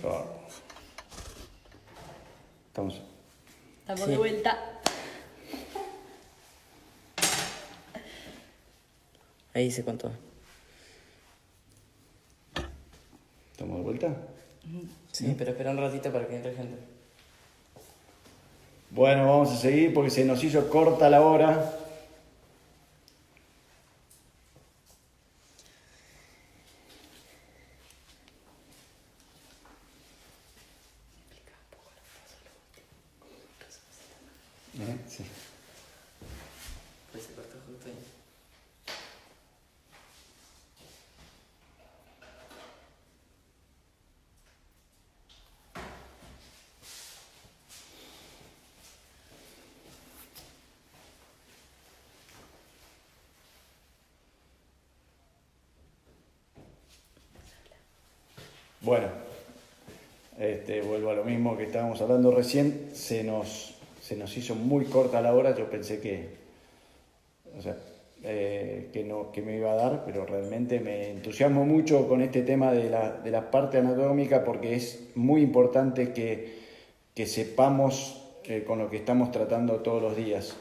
Ah. Estamos. Estamos Sí. de vuelta. Ahí se contó. ¿Estamos de vuelta? Sí, pero espera un ratito para que entre gente. Bueno, vamos a seguir porque se nos hizo corta la hora. Sí. Pues se cortó justo ahí. Bueno, vuelvo a lo mismo que estábamos hablando recién. Se nos hizo muy corta la hora. Yo pensé que, o sea, que me iba a dar, pero realmente me entusiasmo mucho con este tema de la parte anatómica porque es muy importante que sepamos con lo que estamos tratando todos los días.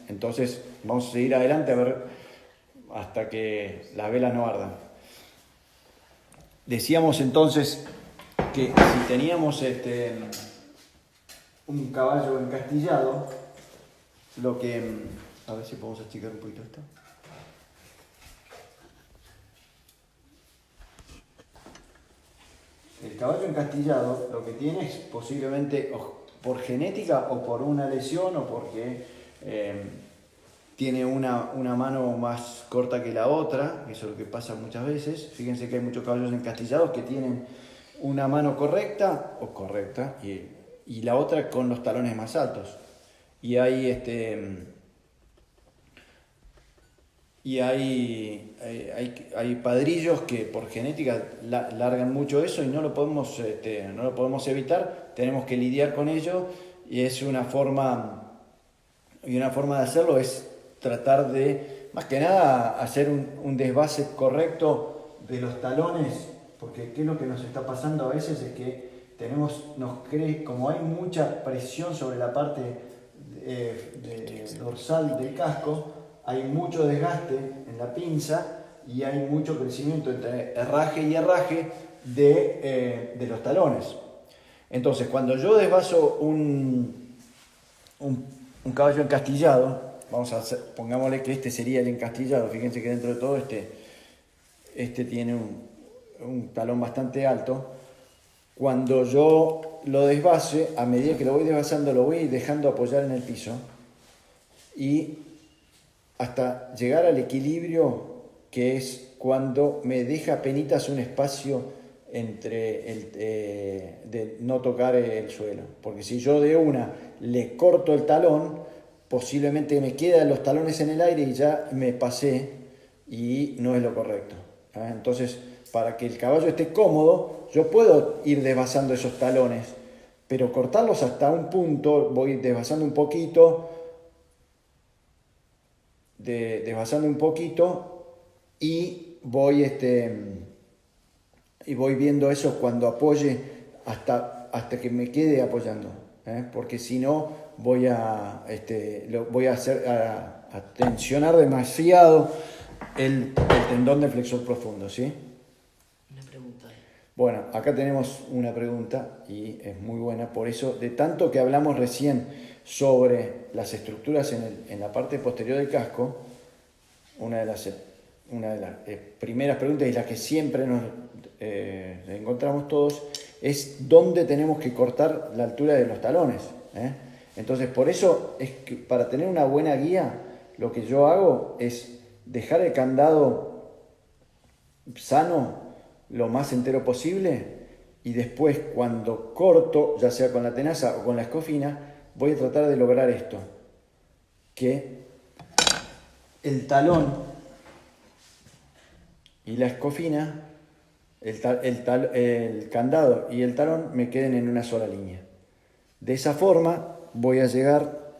Entonces, vamos a seguir adelante a ver hasta que las velas no ardan. Decíamos entonces que si teníamos un caballo encastillado, lo que... A ver si podemos achicar un poquito esto. El caballo encastillado lo que tiene es posiblemente por genética o por una lesión o porque tiene una mano más corta que la otra, eso es lo que pasa muchas veces. Fíjense que hay muchos caballos encastillados que tienen una mano correcta y la otra con los talones más altos. Y hay hay padrillos que por genética largan mucho eso y no lo podemos evitar, tenemos que lidiar con ello y una forma de hacerlo es tratar de, más que nada, hacer un desvase correcto de los talones, porque ¿qué es lo que nos está pasando a veces? Es que como hay mucha presión sobre la parte dorsal del casco, hay mucho desgaste en la pinza y hay mucho crecimiento entre herraje y herraje de los talones. Entonces, cuando yo desvaso un caballo encastillado, pongámosle que este sería el encastillado, fíjense que dentro de todo este tiene un talón bastante alto. Cuando yo lo desvase, a medida que lo voy desvasando, lo voy dejando apoyar en el piso y hasta llegar al equilibrio, que es cuando me deja apenitas un espacio de no tocar el suelo. Porque si yo de una le corto el talón, posiblemente me quedan los talones en el aire y ya me pasé y no es lo correcto. Entonces, para que el caballo esté cómodo, yo puedo ir desvasando esos talones, pero cortarlos hasta un punto, voy desvasando un poquito, y voy viendo eso cuando apoye hasta que me quede apoyando, porque si no voy a tensionar demasiado el tendón del flexor profundo, ¿sí? Una pregunta. Bueno, acá tenemos una pregunta y es muy buena, por eso de tanto que hablamos recién sobre las estructuras en la parte posterior del casco, una de las primeras preguntas y la que siempre nos encontramos todos es dónde tenemos que cortar la altura de los talones. Entonces, por eso es que para tener una buena guía, lo que yo hago es dejar el candado sano lo más entero posible y después cuando corto, ya sea con la tenaza o con la escofina, voy a tratar de lograr esto, que el talón y la escofina, el candado y el talón me queden en una sola línea. De esa forma voy a llegar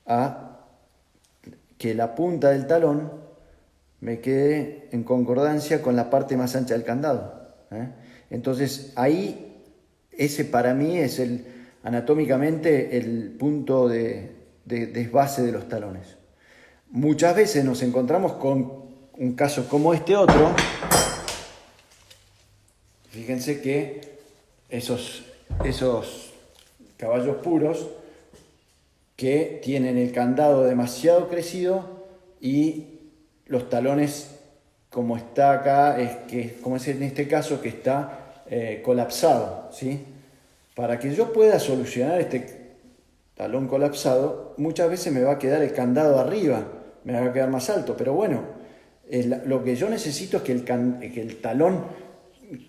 a que la punta del talón me quede en concordancia con la parte más ancha del candado. Entonces ahí ese para mí es anatómicamente el punto de desbase de los talones. Muchas veces nos encontramos con un caso como este otro. Fíjense que esos caballos puros que tienen el candado demasiado crecido y los talones, como está acá, como es en este caso, que está colapsado, ¿sí? Para que yo pueda solucionar este talón colapsado, muchas veces me va a quedar el candado arriba, me va a quedar más alto, pero bueno, lo que yo necesito es que el talón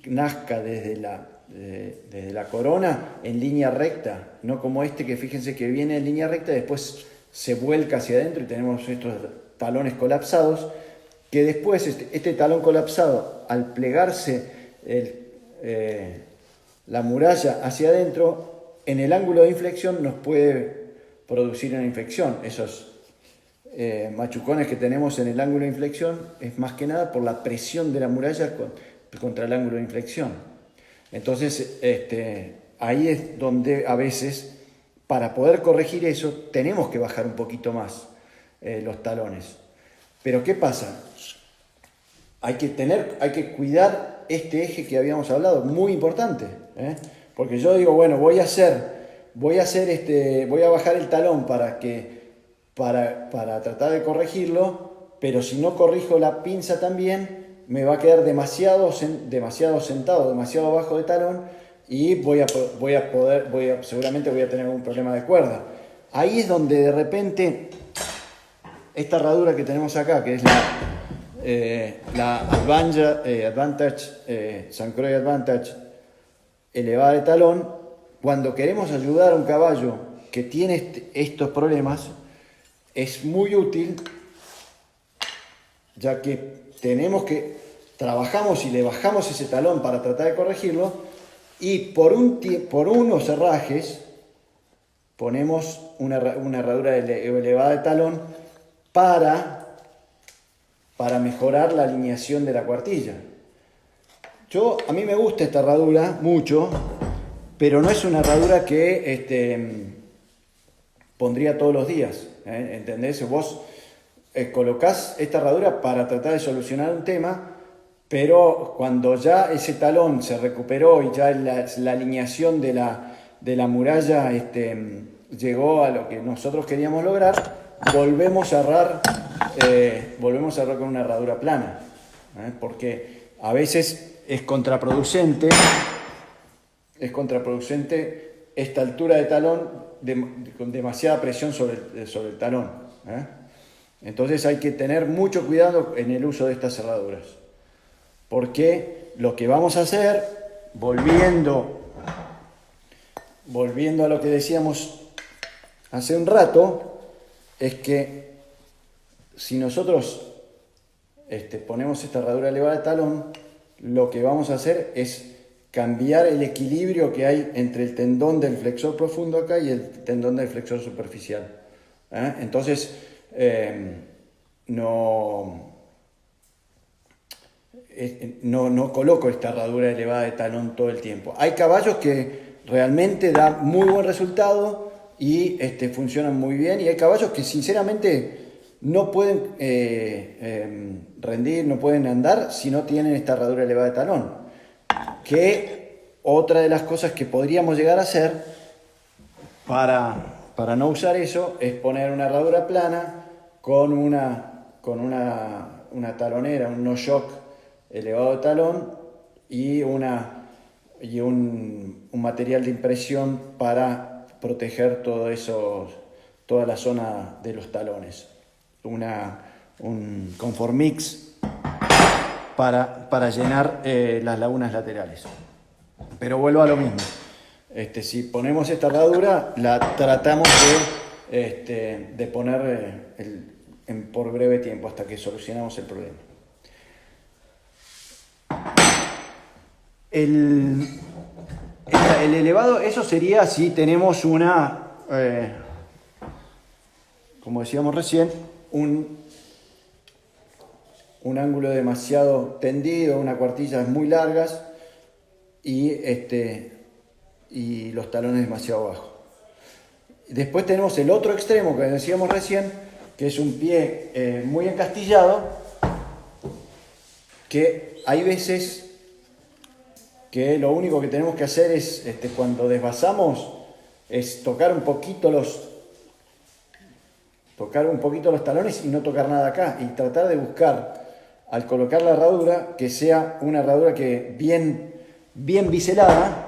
nazca desde la corona en línea recta, no como este que fíjense que viene en línea recta y después se vuelca hacia adentro y tenemos estos talones colapsados, que después este talón colapsado, al plegarse la muralla hacia adentro, en el ángulo de inflexión nos puede producir una infección. Esos machucones que tenemos en el ángulo de inflexión es más que nada por la presión de la muralla contra el ángulo de inflexión. Entonces, ahí es donde a veces, para poder corregir eso, tenemos que bajar un poquito más los talones. Pero ¿qué pasa? Hay que cuidar este eje que habíamos hablado, muy importante, porque yo digo, bueno, voy a bajar el talón para tratar de corregirlo, pero si no corrijo la pinza también, me va a quedar demasiado sentado, demasiado bajo de talón y seguramente voy a tener algún problema de cuerda. Ahí es donde de repente esta herradura que tenemos acá, que es la St. Croix Advantage elevada de talón, cuando queremos ayudar a un caballo que tiene estos problemas, es muy útil, ya que trabajamos y le bajamos ese talón para tratar de corregirlo, y por unos herrajes ponemos una herradura elevada de talón para mejorar la alineación de la cuartilla. A mí me gusta esta herradura mucho, pero no es una herradura que pondría todos los días, ¿entendés? Vos colocás esta herradura para tratar de solucionar un tema, pero cuando ya ese talón se recuperó y ya la alineación de la muralla llegó a lo que nosotros queríamos lograr, volvemos a herrar con una herradura plana, porque a veces es contraproducente esta altura de talón con demasiada presión sobre el talón. Entonces hay que tener mucho cuidado en el uso de estas herraduras, porque lo que vamos a hacer, volviendo a lo que decíamos hace un rato, es que si nosotros ponemos esta herradura elevada de talón, lo que vamos a hacer es cambiar el equilibrio que hay entre el tendón del flexor profundo acá y el tendón del flexor superficial. Entonces, no coloco esta herradura elevada de talón todo el tiempo. Hay caballos que realmente dan muy buen resultado y funcionan muy bien, y hay caballos que sinceramente no pueden rendir, no pueden andar si no tienen esta herradura elevada de talón. Que otra de las cosas que podríamos llegar a hacer para no usar eso es poner una herradura plana con una talonera, un no-shock elevado de talón y un material de impresión para proteger toda la zona de los talones. Un Conformix para llenar las lagunas laterales. Pero vuelvo a lo mismo. Si ponemos esta herradura, la tratamos de poner por breve tiempo hasta que solucionamos el problema. El elevado, eso sería si tenemos como decíamos recién, un ángulo demasiado tendido, unas cuartillas muy largas y y los talones demasiado bajos. Después tenemos el otro extremo que decíamos recién, que es un pie muy encastillado, que hay veces que lo único que tenemos que hacer es, cuando desvasamos, es tocar un poquito los talones y no tocar nada acá, y tratar de buscar, al colocar la herradura, que sea una herradura que bien biselada,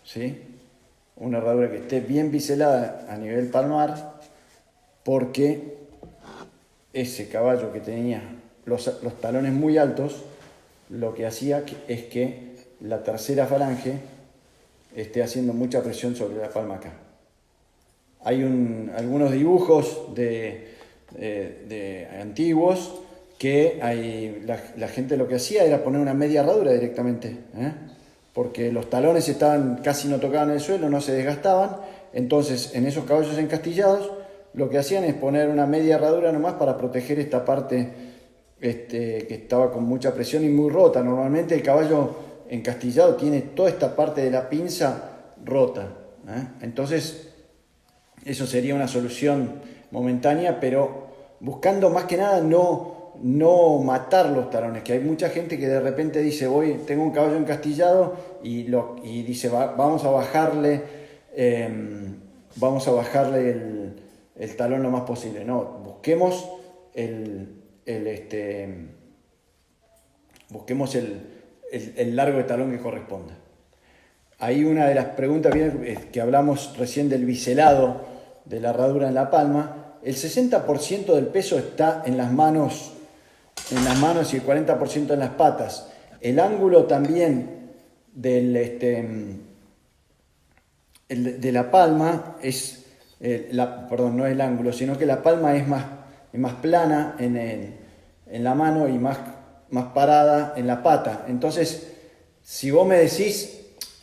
¿sí? Una herradura que esté bien biselada a nivel palmar, porque ese caballo que tenía los talones muy altos, lo que hacía es que la tercera falange esté haciendo mucha presión sobre la palma acá. Hay algunos dibujos de antiguos que la gente lo que hacía era poner una media herradura directamente, porque los talones casi no tocaban el suelo, no se desgastaban. Entonces, en esos caballos encastillados, lo que hacían es poner una media herradura nomás para proteger esta parte que estaba con mucha presión y muy rota. Normalmente el caballo encastillado tiene toda esta parte de la pinza rota, Entonces, eso sería una solución momentánea, pero buscando más que nada no matar los talones, que hay mucha gente que de repente dice, tengo un caballo encastillado y dice, vamos a bajarle el talón lo más posible. No, busquemos el largo de talón que corresponda. Ahí una de las preguntas que hablamos recién del biselado de la herradura en la palma. El 60% del peso está en las manos y el 40% en las patas. El ángulo también de la palma es, no es el ángulo, sino que la palma es más plana en la mano y más parada en la pata. Entonces, si vos me decís,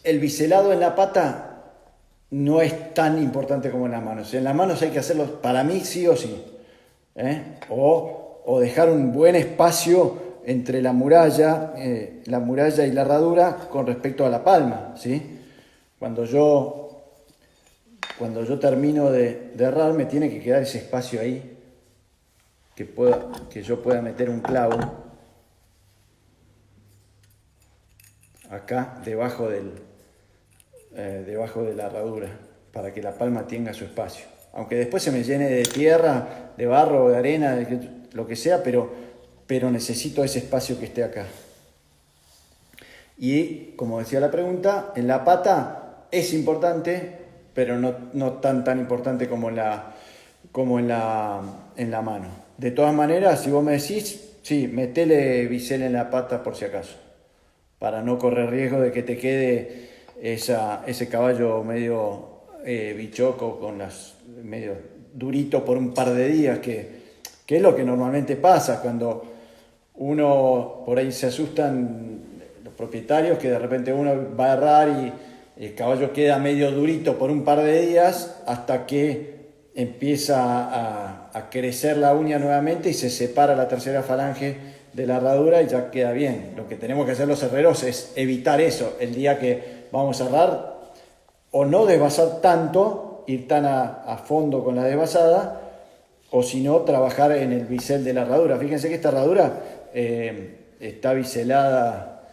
el biselado en la pata no es tan importante como en las manos. En las manos hay que hacerlo, para mí, sí o sí. O dejar un buen espacio entre la muralla y la herradura con respecto a la palma, ¿sí? Cuando yo termino de herrar, me tiene que quedar ese espacio ahí que yo pueda meter un clavo acá debajo de la herradura, para que la palma tenga su espacio. Aunque después se me llene de tierra, de barro, de arena, lo que sea, pero necesito ese espacio que esté acá. Y, como decía la pregunta, en la pata es importante, pero no tan importante como en la mano. De todas maneras, si vos me decís, sí, metele bisel en la pata por si acaso, para no correr riesgo de que te quede ese caballo medio bichoco, medio durito por un par de días, que es lo que normalmente pasa cuando uno, por ahí se asustan los propietarios, que de repente uno va a errar y el caballo queda medio durito por un par de días hasta que empieza a crecer la uña nuevamente y se separa la tercera falange de la herradura y ya queda bien. Lo que tenemos que hacer los herreros es evitar eso. El día que vamos a herrar, o no desvasar tanto, ir tan a fondo con la desvasada, o si no, trabajar en el bisel de la herradura. Fíjense que esta herradura está biselada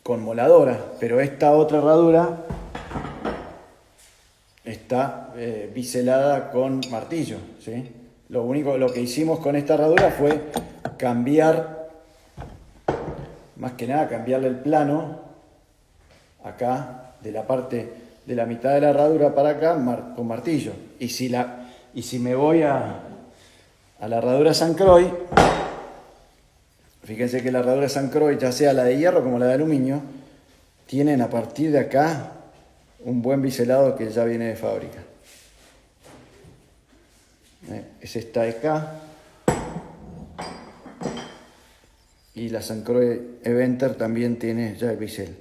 con moladora, pero esta otra herradura está biselada con martillo, ¿sí? Lo que hicimos con esta herradura fue más que nada cambiarle el plano acá, de la parte de la mitad de la herradura para acá, con martillo. Y si me voy a la herradura San Croix, fíjense que la herradura San Croix, ya sea la de hierro como la de aluminio, tienen a partir de acá un buen biselado que ya viene de fábrica. Es esta de acá. Y la San Croix Eventer también tiene ya el bisel.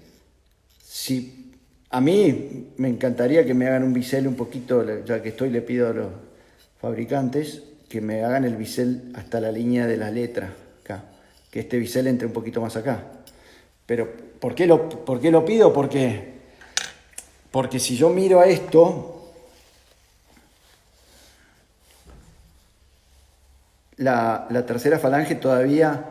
A mí me encantaría que me hagan un bisel un poquito, ya que le pido a los fabricantes, que me hagan el bisel hasta la línea de la letra, acá. Que este bisel entre un poquito más acá. Pero, por qué lo pido? Porque si yo miro a esto, la tercera falange todavía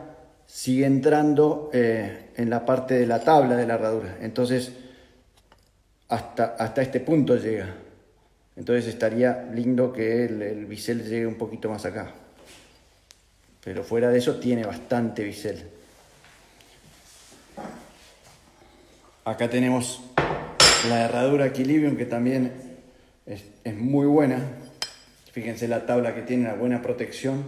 sigue entrando en la parte de la tabla de la herradura. Entonces, hasta este punto llega. Entonces estaría lindo que el bisel llegue un poquito más acá. Pero fuera de eso tiene bastante bisel. Acá tenemos la herradura Equilibrium, que también es muy buena. Fíjense la tabla que tiene, una buena protección.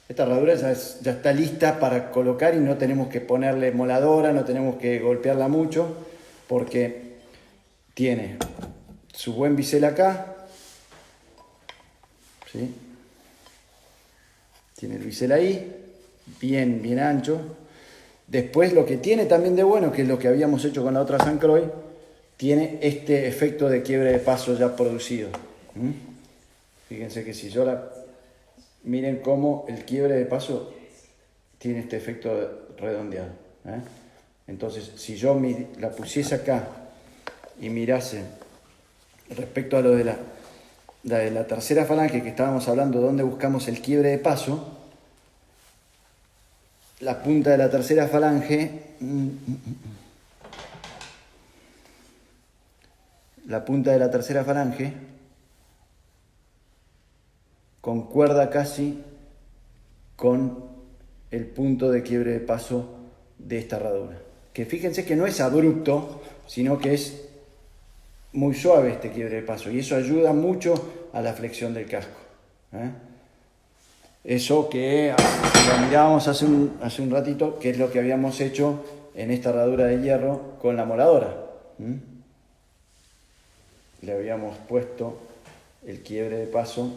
Esta herradura ya está lista para colocar y no tenemos que ponerle moladora, no tenemos que golpearla mucho, porque tiene su buen bisel acá, ¿sí? Tiene el bisel ahí, bien ancho. Después lo que tiene también de bueno, que es lo que habíamos hecho con la otra St. Croix, tiene este efecto de quiebre de paso ya producido. Fíjense que si yo miren cómo el quiebre de paso tiene este efecto redondeado. Entonces, si yo la pusiese acá y mirase respecto a lo de la tercera falange que estábamos hablando, donde buscamos el quiebre de paso, la punta de la tercera falange, concuerda casi con el punto de quiebre de paso de esta herradura. Que fíjense que no es abrupto, sino que es muy suave este quiebre de paso, y eso ayuda mucho a la flexión del casco. Eso que lo mirábamos hace un ratito, que es lo que habíamos hecho en esta herradura de hierro con la moladora. Le habíamos puesto el quiebre de paso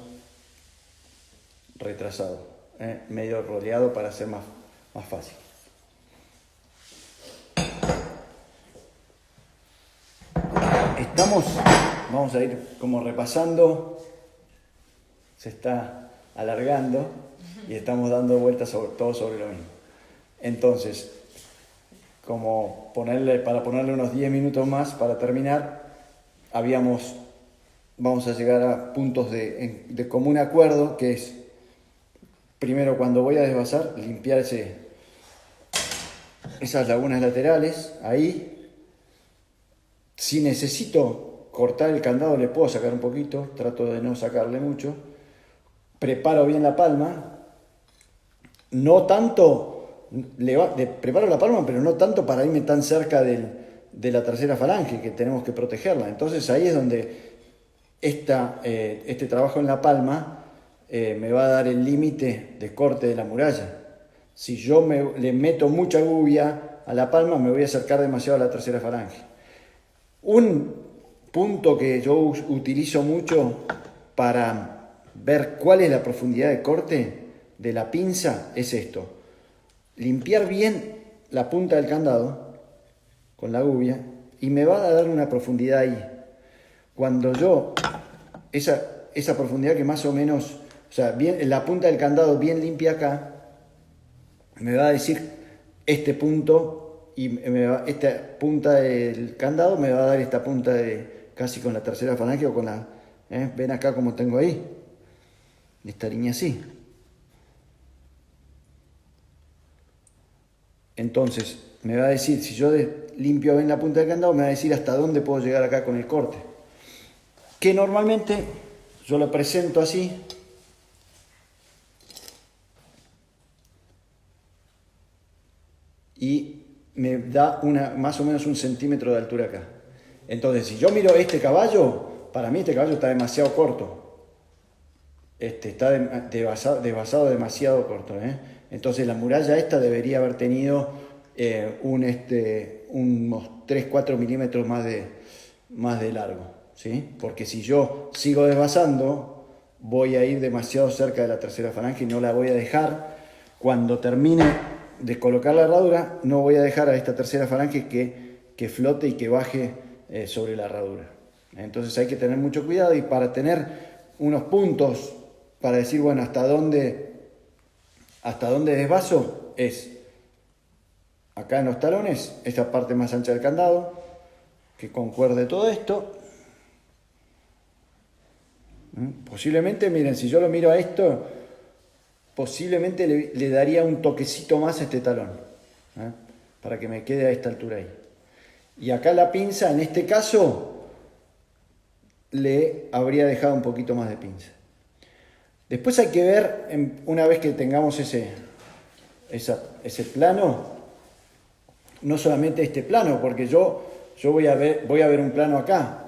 retrasado, medio rodeado para hacer más fácil. Vamos a ir como repasando, se está alargando y estamos dando vueltas todo sobre lo mismo. Entonces, para ponerle unos 10 minutos más para terminar, vamos a llegar a puntos de común acuerdo, que es, primero, cuando voy a desvasar, limpiar esas lagunas laterales, ahí. Si necesito cortar el candado, le puedo sacar un poquito, trato de no sacarle mucho. Preparo bien la palma, no tanto, preparo la palma, pero no tanto para irme tan cerca de la tercera falange, que tenemos que protegerla. Entonces ahí es donde este trabajo en la palma me va a dar el límite de corte de la muralla. Si yo le meto mucha gubia a la palma, me voy a acercar demasiado a la tercera falange. Un punto que yo utilizo mucho para ver cuál es la profundidad de corte de la pinza es esto: limpiar bien la punta del candado con la gubia y me va a dar una profundidad ahí. Cuando yo, esa profundidad que más o menos, o sea, bien, la punta del candado bien limpia acá, me va a decir este punto. Y esta punta del candado me va a dar esta punta casi con la tercera falange o con la... ¿Ven acá como tengo ahí? Esta línea así. Entonces, me va a decir, si yo limpio bien la punta del candado, me va a decir hasta dónde puedo llegar acá con el corte. Que normalmente yo lo presento así. Y me da más o menos 1 centímetro de altura acá. Entonces, si yo miro este caballo, para mí este caballo está demasiado corto. Está desvasado demasiado corto. Entonces la muralla esta debería haber tenido unos 3-4 milímetros más de largo. ¿Sí? Porque si yo sigo desvasando, voy a ir demasiado cerca de la tercera falange y no la voy a dejar. Cuando termine de colocar la herradura, no voy a dejar a esta tercera falange que flote y que baje sobre la herradura. Entonces hay que tener mucho cuidado, y para tener unos puntos para decir, bueno, hasta dónde desvaso es acá en los talones, esta parte más ancha del candado, que concuerde todo esto. Posiblemente, miren, si yo lo miro a esto, posiblemente le daría un toquecito más a este talón, para que me quede a esta altura ahí. Y acá la pinza, en este caso, le habría dejado un poquito más de pinza. Después hay que ver, una vez que tengamos ese plano, no solamente este plano, porque yo voy a ver un plano acá,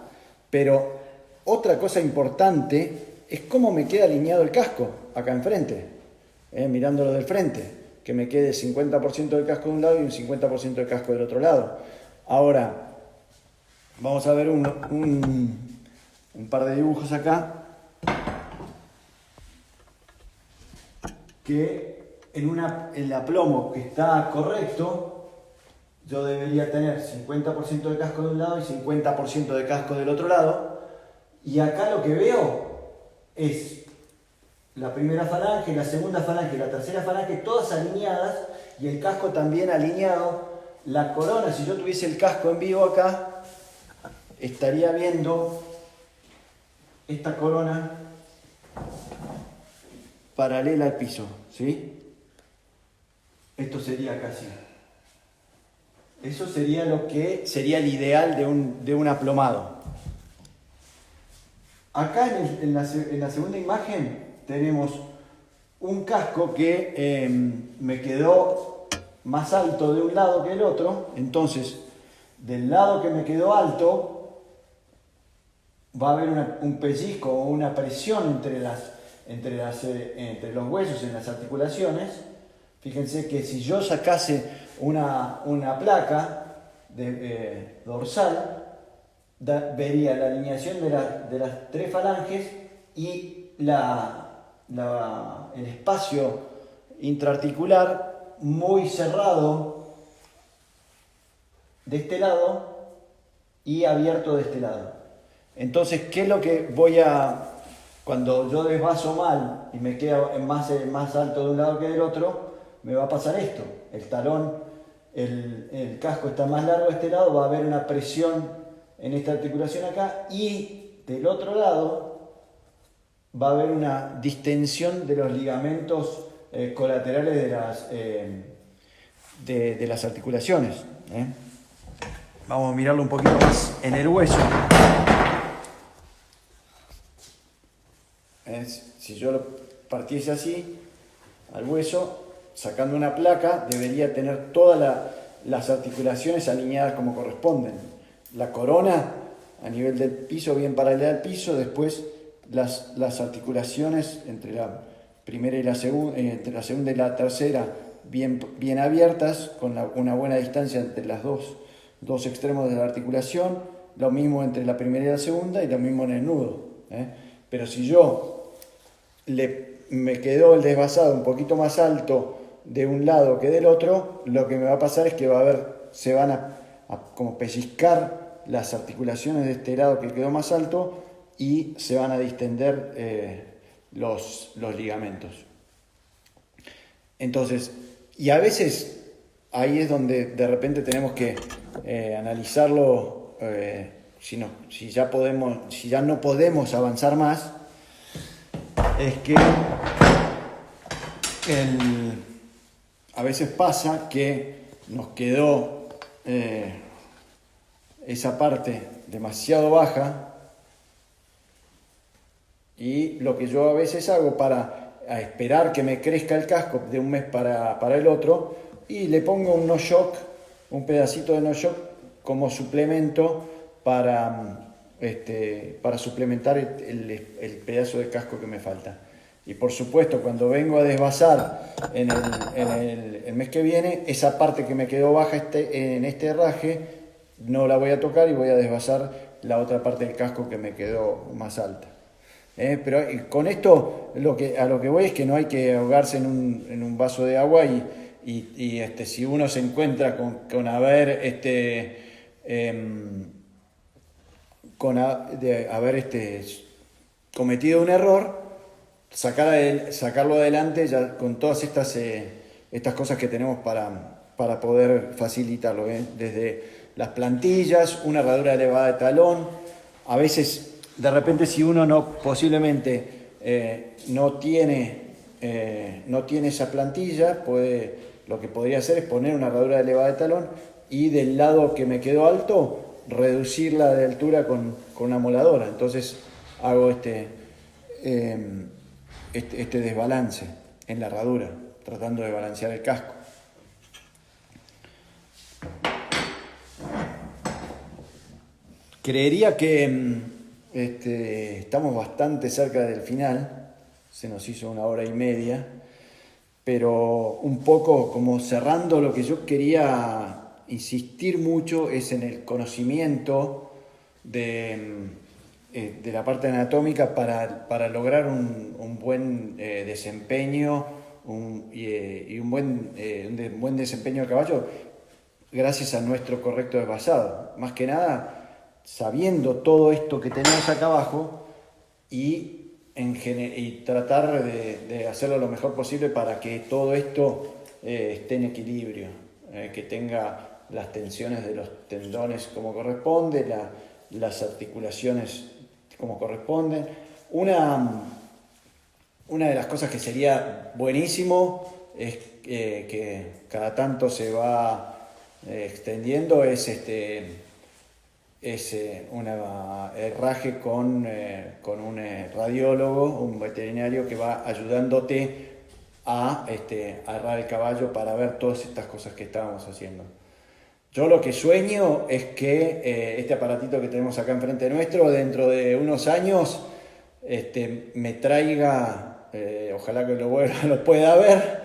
pero otra cosa importante es cómo me queda alineado el casco acá enfrente, mirándolo del frente, que me quede 50% del casco de un lado y un 50% del casco del otro lado. Ahora, vamos a ver un par de dibujos acá, que en el aplomo que está correcto, yo debería tener 50% de casco de un lado y 50% de casco del otro lado. Y acá lo que veo es la primera falange, la segunda falange y la tercera falange, todas alineadas, y el casco también alineado. La corona, si yo tuviese el casco en vivo acá, estaría viendo esta corona paralela al piso, ¿sí? Esto sería casi. Eso sería lo que sería el ideal de un aplomado. Acá en la segunda imagen tenemos un casco que me quedó más alto de un lado que el otro. Entonces, del lado que me quedó alto, va a haber un pellizco o una presión entre los huesos en las articulaciones. Fíjense que si yo sacase una placa dorsal, vería la alineación de las tres falanges y el espacio intraarticular muy cerrado de este lado y abierto de este lado. Entonces, ¿qué es lo que cuando yo desvaso mal y me queda más alto de un lado que del otro? Me va a pasar esto, el talón, el casco está más largo de este lado, va a haber una presión en esta articulación acá, y del otro lado va a haber una distensión de los ligamentos colaterales de las articulaciones. Vamos a mirarlo un poquito más en el hueso. Si yo lo partiese así, al hueso, sacando una placa, debería tener todas las articulaciones alineadas como corresponden. La corona a nivel del piso, bien paralela al piso, después las articulaciones entre la primera y la segunda, entre la segunda y la tercera, bien abiertas, con una buena distancia entre los dos extremos de la articulación, lo mismo entre la primera y la segunda, y lo mismo en el nudo. Pero si yo me quedó el desvasado un poquito más alto de un lado que del otro, lo que me va a pasar es que se van a como pellizcar las articulaciones de este lado que quedó más alto y se van a distender los ligamentos. Entonces, y a veces ahí es donde de repente tenemos que analizarlo, si ya no podemos avanzar más, es que a veces pasa que nos quedó esa parte demasiado baja, y lo que yo a veces hago para esperar que me crezca el casco de un mes para el otro, y le pongo un no-shock, un pedacito de no-shock como suplemento para suplementar el pedazo de casco que me falta. Y por supuesto, cuando vengo a desvasar en el mes que viene, esa parte que me quedó baja en este herraje, no la voy a tocar y voy a desvasar la otra parte del casco que me quedó más alta. Pero con esto a lo que voy es que no hay que ahogarse en un vaso de agua, y si uno se encuentra con haber cometido un error, sacarlo adelante ya con todas estas cosas que tenemos para poder facilitarlo, ¿eh? Desde las plantillas, una herradura elevada de talón. A veces, de repente, si uno posiblemente no tiene esa plantilla, lo que podría hacer es poner una herradura elevada de talón y del lado que me quedó alto, reducirla de altura con una moladora. Entonces hago este desbalance en la herradura, tratando de balancear el casco. Creería que estamos bastante cerca del final, se nos hizo 1 hora y media, pero un poco como cerrando, lo que yo quería insistir mucho es en el conocimiento de la parte anatómica para lograr un buen desempeño un buen desempeño de caballo gracias a nuestro correcto desvasado. Más que nada, sabiendo todo esto que tenemos acá abajo y tratar de hacerlo lo mejor posible para que todo esto esté en equilibrio, que tenga las tensiones de los tendones como corresponde, las articulaciones como corresponden. Una de las cosas que sería buenísimo es que cada tanto se va extendiendo es un herraje con un radiólogo, un veterinario que va ayudándote a herrar el caballo para ver todas estas cosas que estábamos haciendo. Yo lo que sueño es que este aparatito que tenemos acá enfrente nuestro, dentro de unos años, me traiga, ojalá que lo pueda ver,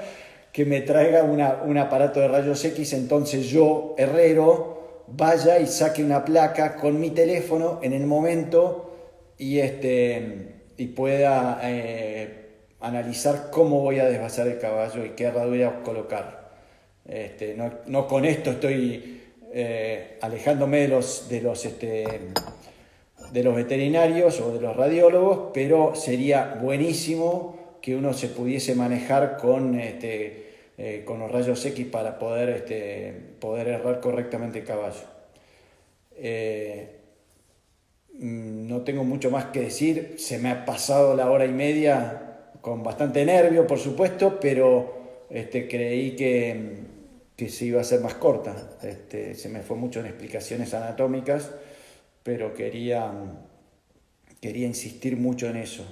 que me traiga un aparato de rayos X, entonces yo, herrero, vaya y saque una placa con mi teléfono en el momento y pueda analizar cómo voy a desvasar el caballo y qué herradura colocar. No con esto estoy alejándome de los veterinarios o de los radiólogos, pero sería buenísimo que uno se pudiese manejar con los rayos X para poder herrar correctamente el caballo. No tengo mucho más que decir, se me ha pasado la 1 hora y media con bastante nervio, por supuesto, pero creí que se iba a ser más corta. Se me fue mucho en explicaciones anatómicas, pero quería insistir mucho en eso.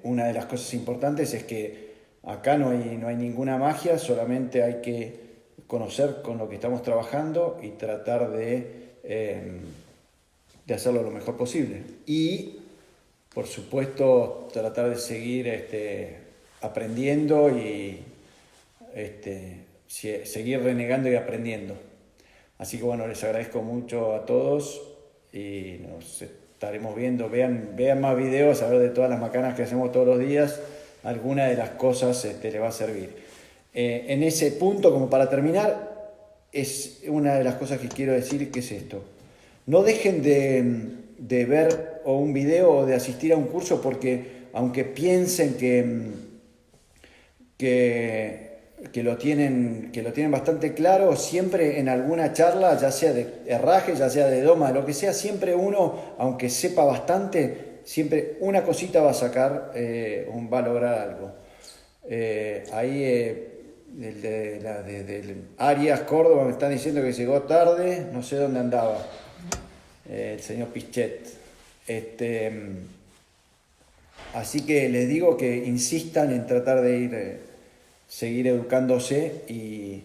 Una de las cosas importantes es que acá no hay ninguna magia, solamente hay que conocer con lo que estamos trabajando y tratar de hacerlo lo mejor posible. Y, por supuesto, tratar de seguir aprendiendo y seguir renegando y aprendiendo. Así que bueno, les agradezco mucho a todos y nos estaremos viendo. Vean más videos, a ver de todas las macanas que hacemos todos los días, alguna de las cosas les va a servir. En ese punto, como para terminar, es una de las cosas que quiero decir, que es esto. No dejen de ver un video o de asistir a un curso, porque aunque piensen que lo tienen bastante claro, siempre en alguna charla, ya sea de herraje, ya sea de doma, lo que sea, siempre uno, aunque sepa bastante, siempre una cosita va a sacar, va a lograr algo. Ahí del Arias, Córdoba, me están diciendo que llegó tarde, no sé dónde andaba, el señor Pichet. Así que les digo que insistan en tratar de seguir educándose y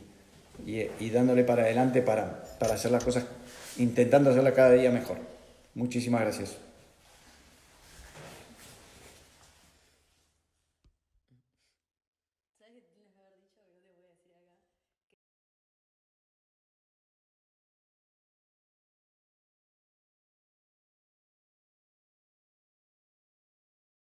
dándole para adelante para hacer las cosas, intentando hacerlas cada día mejor. Muchísimas gracias.